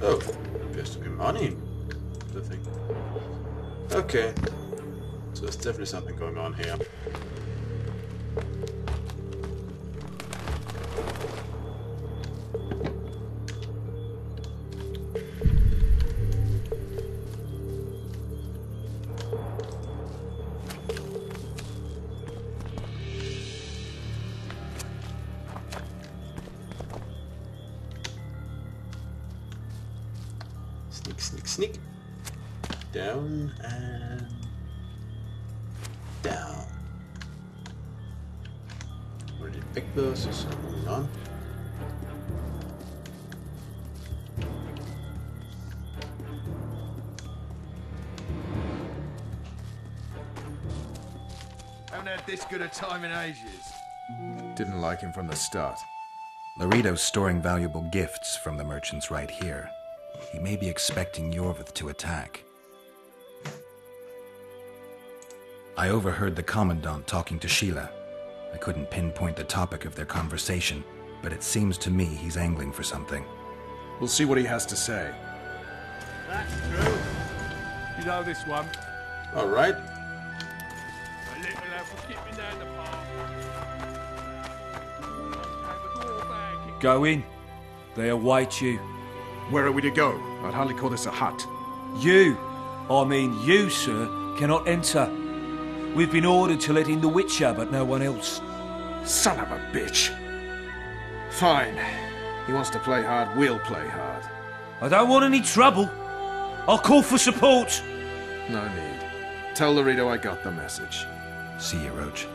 Oh, appears to be money. The thing. Okay. So there's definitely something going on here. Sneak, sneak, sneak. Down and down. Already picked those, so moving on. Haven't had this good a time in ages. Didn't like him from the start. Laredo's storing valuable gifts from the merchants right here. He may be expecting Yorvith to attack. I overheard the Commandant talking to Sheila. I couldn't pinpoint the topic of their conversation, but it seems to me he's angling for something. We'll see what he has to say. That's true. You know this one. Alright. A little lad was skipping down the path. Go in. They await you. Where are we to go? I'd hardly call this a hut. You, I mean you, sir, cannot enter. We've been ordered to let in the Witcher, but no one else. Son of a bitch. Fine. He wants to play hard, we'll play hard. I don't want any trouble. I'll call for support. No need. Tell Laredo I got the message. See you, Roach.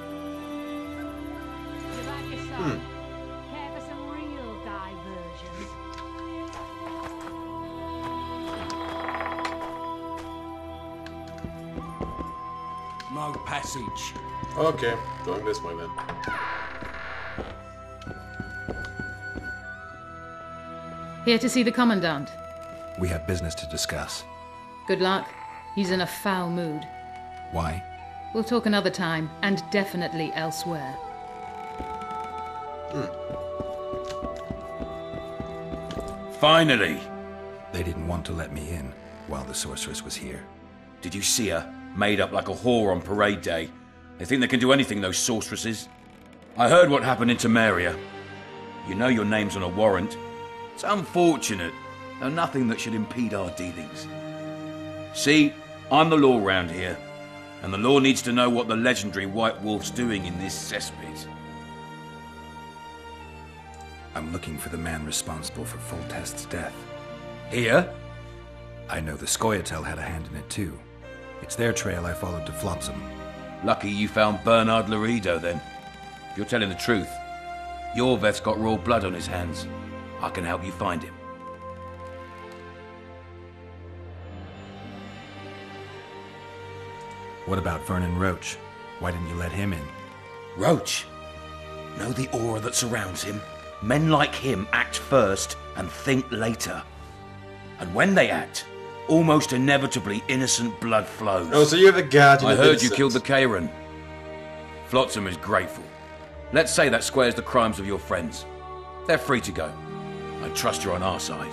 Care for some real diversions? No passage. Okay, going this way then. Here to see the Commandant. We have business to discuss. Good luck. He's in a foul mood. Why? We'll talk another time, and definitely elsewhere. Finally! They didn't want to let me in while the sorceress was here. Did you see her? Made up like a whore on parade day. They think they can do anything, those sorceresses. I heard what happened in Temeria. You know your name's on a warrant. It's unfortunate, though nothing that should impede our dealings. See, I'm the law round here, and the law needs to know what the legendary White Wolf's doing in this cesspit. I'm looking for the man responsible for Foltest's death. Here? I know the Scoia'tael had a hand in it too. It's their trail I followed to Flotsam. Lucky you found Bernard Laredo then. If you're telling the truth, Yorveth's got raw blood on his hands. I can help you find him. What about Vernon Roach? Why didn't you let him in? Roach? Know the aura that surrounds him? Men like him act first and think later. And when they act, almost inevitably innocent blood flows. Oh, so you're the guardian I of heard innocence. you killed the Kairan. Flotsam is grateful. Let's say that squares the crimes of your friends. They're free to go. I trust you're on our side.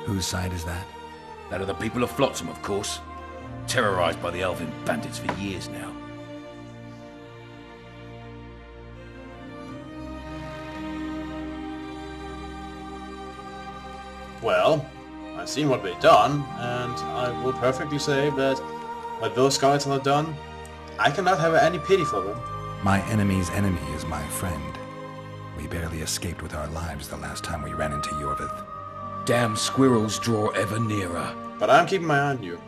Whose side is that? That of the people of Flotsam, of course. Terrorized by the Elven bandits for years now. Well, I've seen what they've done, and I will perfectly say that what those guys have done, I cannot have any pity for them. My enemy's enemy is my friend. We barely escaped with our lives the last time we ran into Yorvith. Damn squirrels draw ever nearer. But I'm keeping my eye on you.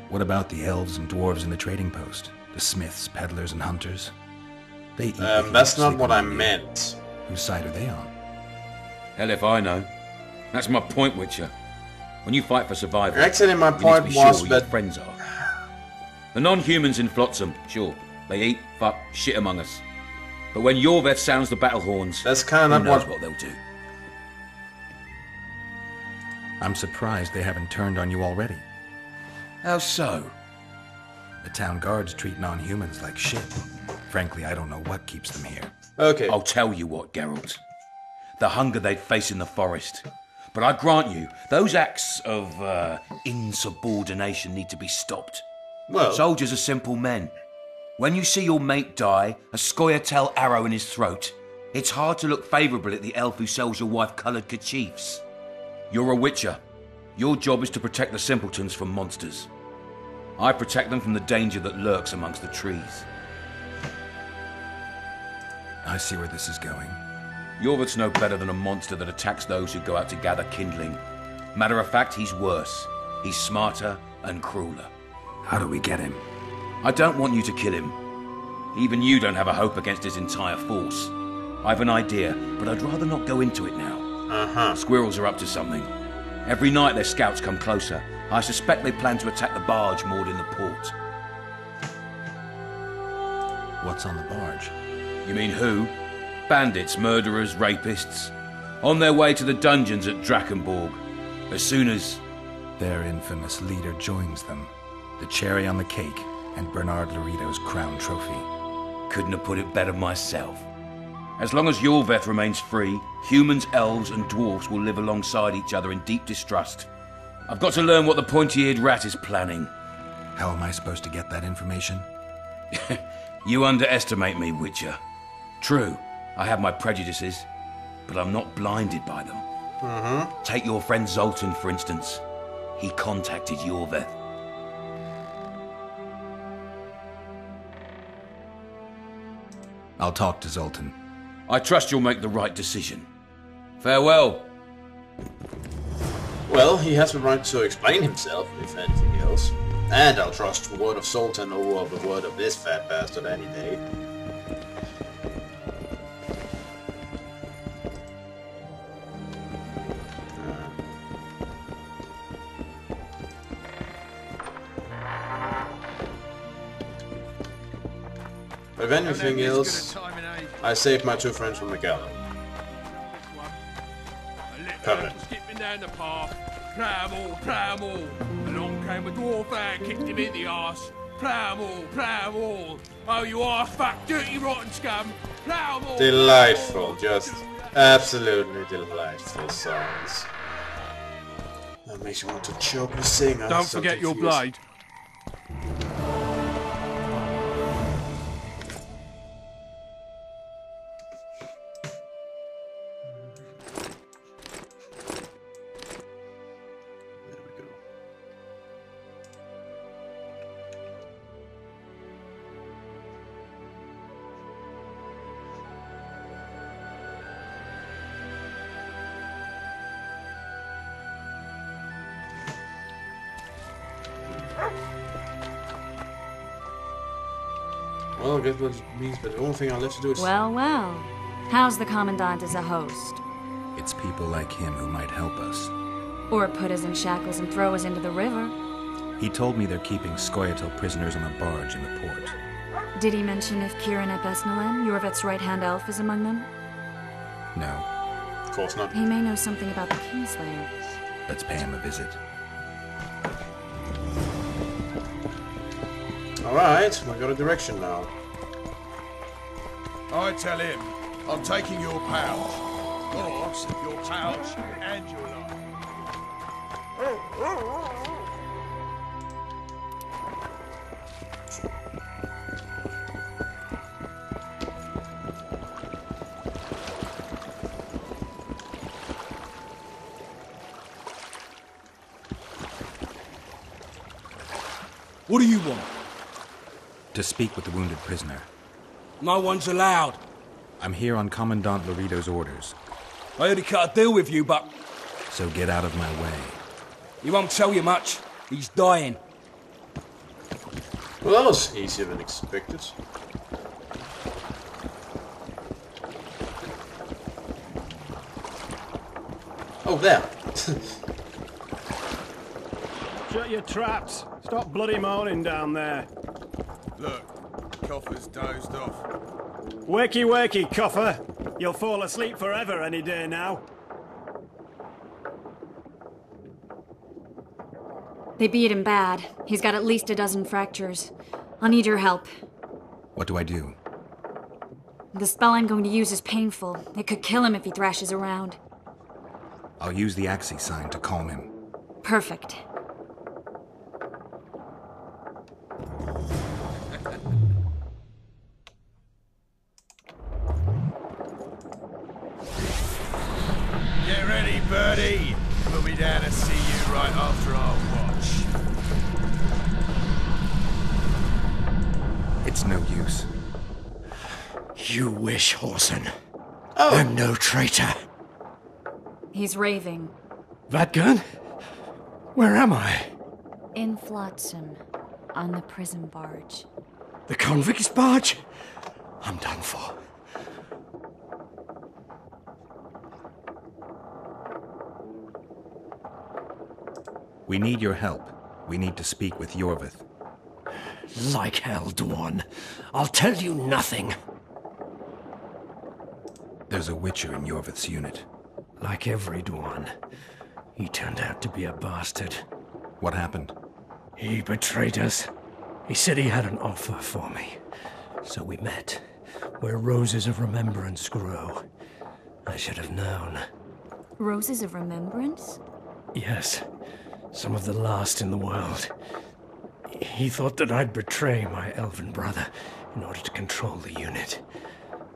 What about the elves and dwarves in the trading post? The smiths, peddlers, and hunters? They eat That's not what I meant. Whose side are they on? Hell if I know. That's my point, Witcher. When you fight for survival, Actually, my you need to point be was sure who your that friends are. The non-humans in Flotsam, sure, they eat, fuck, shit among us. But when Yorveth sounds the battle horns, that's kind who of knows what. what they'll do. I'm surprised they haven't turned on you already. How so? The town guards treat non-humans like shit. Frankly, I don't know what keeps them here. Okay. I'll tell you what, Geralt. The hunger they'd face in the forest. But I grant you, those acts of insubordination need to be stopped. Well, Soldiers are simple men. When you see your mate die, a Scoia'tael arrow in his throat, it's hard to look favourably at the elf who sells your wife coloured kerchiefs. You're a witcher. Your job is to protect the simpletons from monsters. I protect them from the danger that lurks amongst the trees. I see where this is going. Yorvith's no better than a monster that attacks those who go out to gather kindling. Matter of fact, he's worse. He's smarter and crueler. How do we get him? I don't want you to kill him. Even you don't have a hope against his entire force. I've an idea, but I'd rather not go into it now. Squirrels are up to something. Every night their scouts come closer. I suspect they plan to attack the barge moored in the port. What's on the barge? You mean who? Bandits, murderers, rapists. On their way to the dungeons at Drakenborg. As soon as... Their infamous leader joins them. The cherry on the cake and Bernard Laurito's crown trophy. Couldn't have put it better myself. As long as Yorveth remains free, humans, elves and dwarfs will live alongside each other in deep distrust. I've got to learn what the pointy-eared rat is planning. How am I supposed to get that information? You underestimate me, Witcher. True, I have my prejudices, but I'm not blinded by them. Take your friend Zoltan, for instance. He contacted Yorveth. I'll talk to Zoltan. I trust you'll make the right decision. Farewell. well, he has the right to explain himself, if anything else. And I'll trust the word of Zoltan over the word of this fat bastard any day. If anything else, I saved my two friends from the gallows. Permanent. Skipping down the path. Plough along came a dwarf and kicked him in the arse. Plough. Oh, you are fat, dirty, rotten scum. Plough. Delightful, just absolutely delightful songs. That makes you want to choke and sing. Don't forget your blade. Well, I guess what it means, but the only thing I left to do is... Well, well. How's the Commandant as a host? It's people like him who might help us. Or put us in shackles and throw us into the river. He told me they're keeping Scoia'tael prisoners on a barge in the port. Did he mention if Kieran ep Esnalen, Yorveth's right-hand elf, is among them? No. Of course not. He may know something about the Kingslayer. Let's pay him a visit. Alright, I got a direction now. I tell him, I'm taking your pouch. Or your pouch and your life. What do you want? To speak with the wounded prisoner. No one's allowed. I'm here on Commandant Laurito's orders. I already cut a deal with you, but... So get out of my way. He won't tell you much. He's dying. Well, that was easier than expected. Oh, there. Shut your traps. Stop bloody moaning down there. Look, Coffer's dozed off. Wakey, Coffer. You'll fall asleep forever any day now. They beat him bad. He's got at least a dozen fractures. I'll need your help. What do I do? The spell I'm going to use is painful. It could kill him if he thrashes around. I'll use the Axii sign to calm him. Perfect. Get ready, Birdie. We'll be down to see you right after our watch. It's no use. You wish, Whoreson. Oh. I'm no traitor. He's raving. Vatgun? Where am I? In Flotsam, on the prison barge. The convict's barge? I'm done for. We need your help. We need to speak with Iorveth. Like hell, Dwan. I'll tell you nothing. There's a Witcher in Iorveth's unit. Like every Dwan, he turned out to be a bastard. What happened? He betrayed us. He said he had an offer for me. So we met, where roses of remembrance grow. I should have known. Roses of Remembrance? Yes, some of the last in the world. He thought that I'd betray my elven brother in order to control the unit.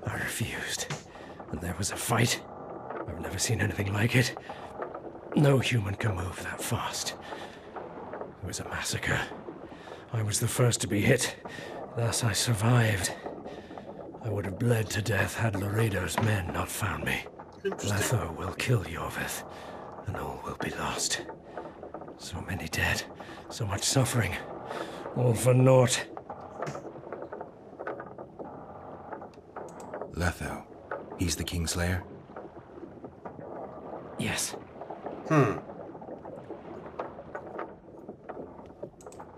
I refused, and there was a fight. I've never seen anything like it. No human can move that fast. It was a massacre. I was the first to be hit, thus I survived. I would have bled to death had Laredo's men not found me. Letho will kill Iorveth, and all will be lost. So many dead, so much suffering, all for naught. Letho. He's the Kingslayer? Yes.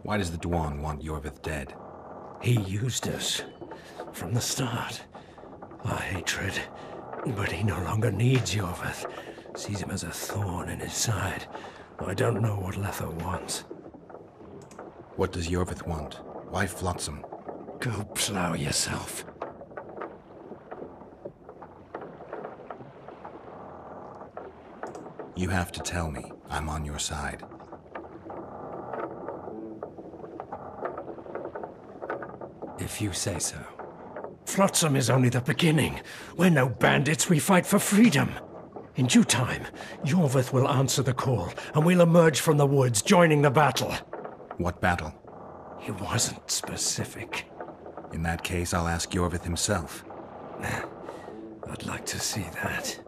Why does the Dwan want Iorveth dead? He used us from the start. Our hatred. But he no longer needs Iorveth. Sees him as a thorn in his side. I don't know what Letho wants. What does Iorveth want? Why Flotsam? Go plow yourself. You have to tell me. I'm on your side. If you say so. Flotsam is only the beginning. We're no bandits, we fight for freedom. In due time, Iorveth will answer the call, and we'll emerge from the woods, joining the battle. What battle? He wasn't specific. In that case, I'll ask Iorveth himself. I'd like to see that.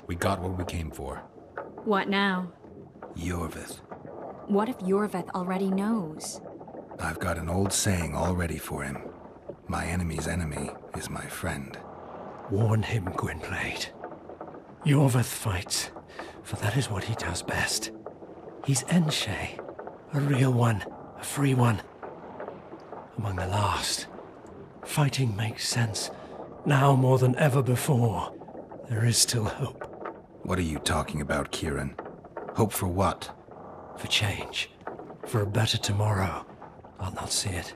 We got what we came for. What now? Iorveth. What if Iorveth already knows? I've got an old saying all ready for him. My enemy's enemy is my friend. Warn him, Gwynblade. Iorveth fights, for that is what he does best. He's Enshe, a real one, a free one. Among the last. Fighting makes sense. Now more than ever before. There is still hope. What are you talking about, Kieran? Hope for what? For change. For a better tomorrow. I'll not see it.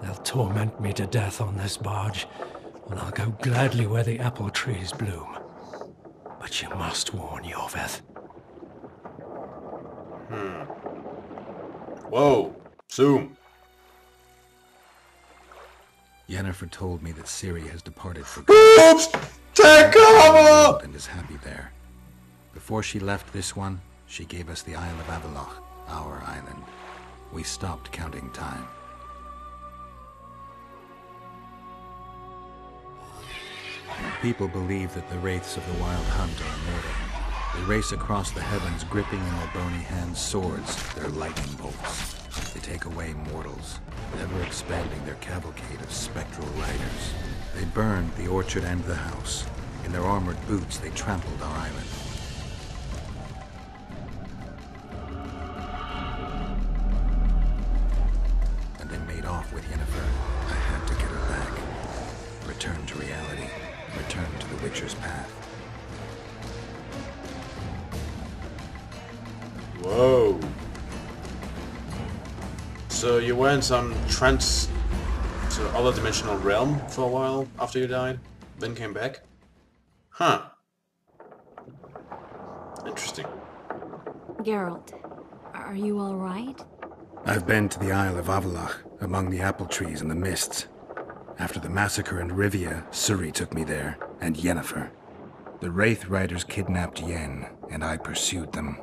They'll torment me to death on this barge, and I'll go gladly where the apple trees bloom. But you must warn Iorveth. Whoa. Zoom. Yennefer told me that Ciri has departed for Oops! Take cover! and is happy there. Before she left this one, she gave us the Isle of Avallac'h, our island. We stopped counting time. People believe that the wraiths of the Wild Hunt are immortal. They race across the heavens, gripping in their bony hands swords, their lightning bolts. They take away mortals, ever expanding their cavalcade of spectral riders. They burned the orchard and the house. In their armored boots, they trampled our island. And they made off with Yennefer. I had to get her back. Return to reality. Return to the Witcher's path. Whoa. So you went some trance to other dimensional realm for a while after you died, then came back? Huh. Geralt, are you all right? I've been to the Isle of Avalach, among the apple trees and the mists. After the massacre in Rivia, Suri took me there, and Yennefer. The Wraith Riders kidnapped Yen, and I pursued them.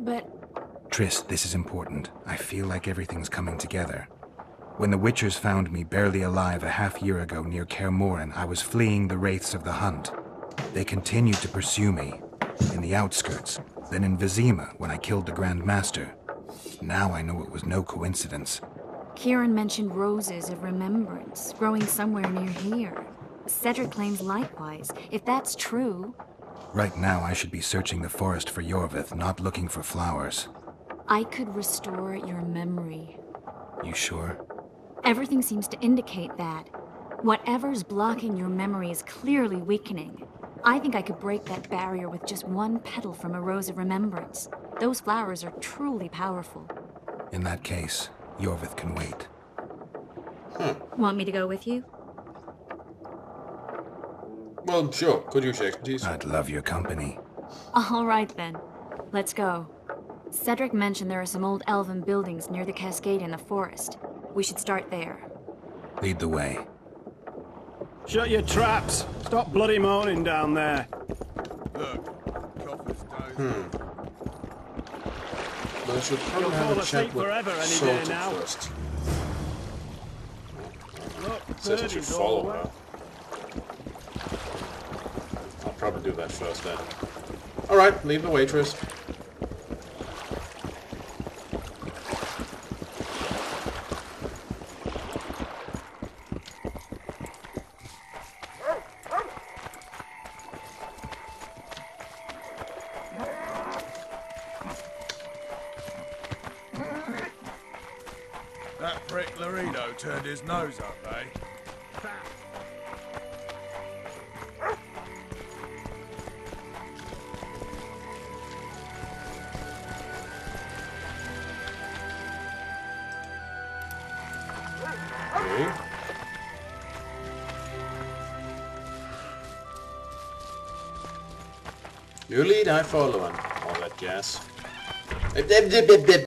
But... Triss, this is important. I feel like everything's coming together. When the Witchers found me barely alive a half-year ago near Kaer Morhen, I was fleeing the Wraiths of the Hunt. They continued to pursue me, in the outskirts, then in Vizima when I killed the Grand Master. Now I know it was no coincidence. Kieran mentioned roses of remembrance growing somewhere near here. Cedric claims likewise. If that's true... Right now I should be searching the forest for Yorvith, not looking for flowers. I could restore your memory. You sure? Everything seems to indicate that. Whatever's blocking your memory is clearly weakening. I think I could break that barrier with just one petal from a rose of remembrance. Those flowers are truly powerful. In that case, Yorvith can wait. Want me to go with you? Well, sure. Could use your expertise. I'd love your company. All right, then. Let's go. Cedric mentioned there are some old elven buildings near the cascade in the forest. We should start there. Lead the way. Shut your traps! Stop bloody moaning down there. Look, Coffer's dozing. But I should probably You'll have fall a chat asleep with forever any day Solta now. first. Look, It says I should Birdie's all follow the way. her. I'll probably do that first then. Alright, leave the waitress. That prick Laredo turned his nose up, eh? Okay. You lead, I follow, and all that jazz.